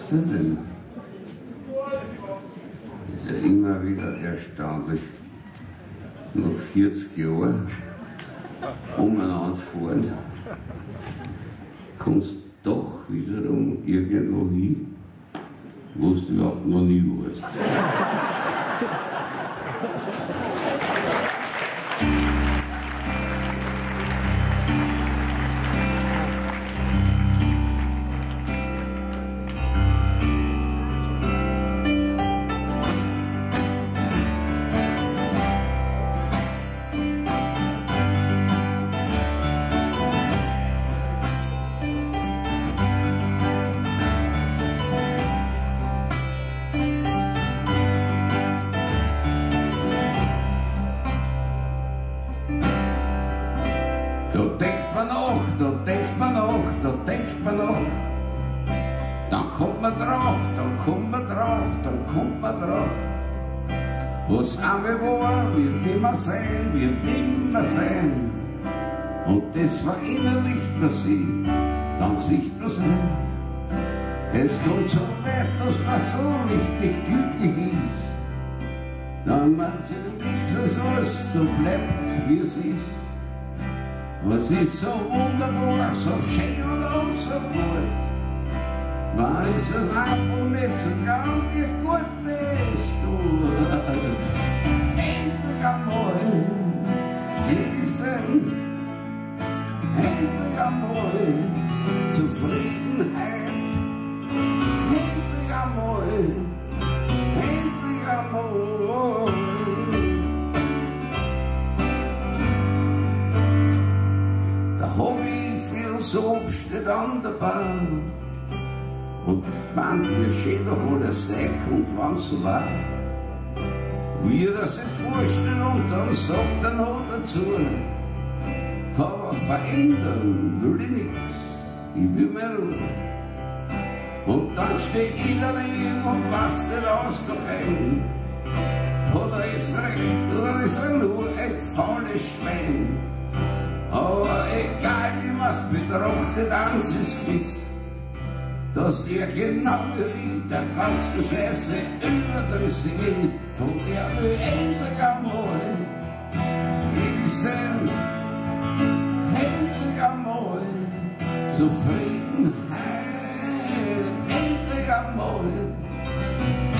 sie denn? Ist ja immer wieder erstaunlich. Nach 40 Jahren umeinander fahren, kommst doch wiederum irgendwo hin, wo du überhaupt noch nie warst. Was einmal war, wird nimmer sein, wird nimmer sein. Und das verinnerlicht man sich, dann sieht man sein. Es kommt so weit, dass man so richtig glücklich ist. Dann macht sich nichts als alles, so bleibt wie es ist. Was ist so wunderbar, so schön und so gut. Man ist es einfach nicht so ganz wie gut ist du. Endlich einmal will ich sein, endlich einmal Zufriedenheit, endlich einmal, endlich einmal. Der Hobbyphilosoph steht an der Bahn und meint, wie schön doch alles sein und wann so war. Wie er es vorstellt und dann sagt er noch dazu, aber verändern will ich nichts, ich will mehr Ruhe. Und dann steht ich daneben und was nicht aus doch ein. Hat er jetzt recht oder ist er nur ein faules Schwein? Aber egal wie man es betrachtet, eins ist gewiss, dass er genau wie der ganze Scheiße überdrüssig ist. Und er will endlich einmal will ich sein, endlich einmal Zufriedenheit, endlich einmal,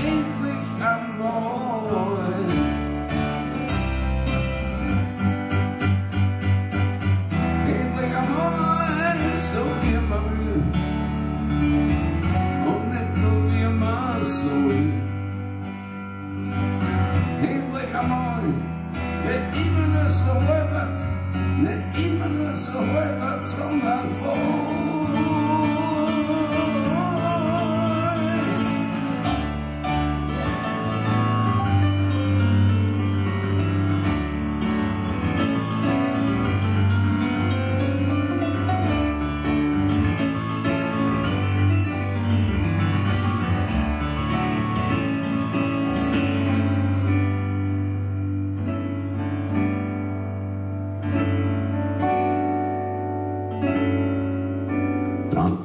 endlich einmal. Endlich einmal, so wie man will. Und nicht nur wie man soll. Endlich einmal, nicht immer nur so halbert, nicht immer nur so halbert, sondern voll.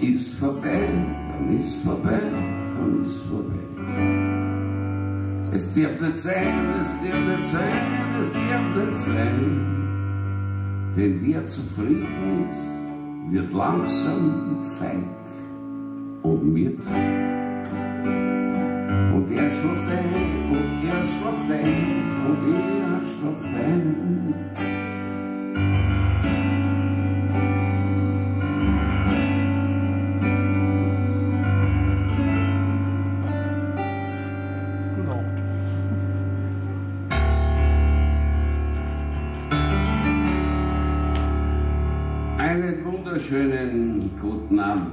Ist vorbei, dann ist vorbei, dann ist vorbei. Es darf nicht sein, es darf nicht sein, es darf nicht sein. Denn wer zufrieden ist, wird langsam und feig und müde. Und er schläft ein, und er schläft ein, und er schläft ein. Einen wunderschönen guten Abend.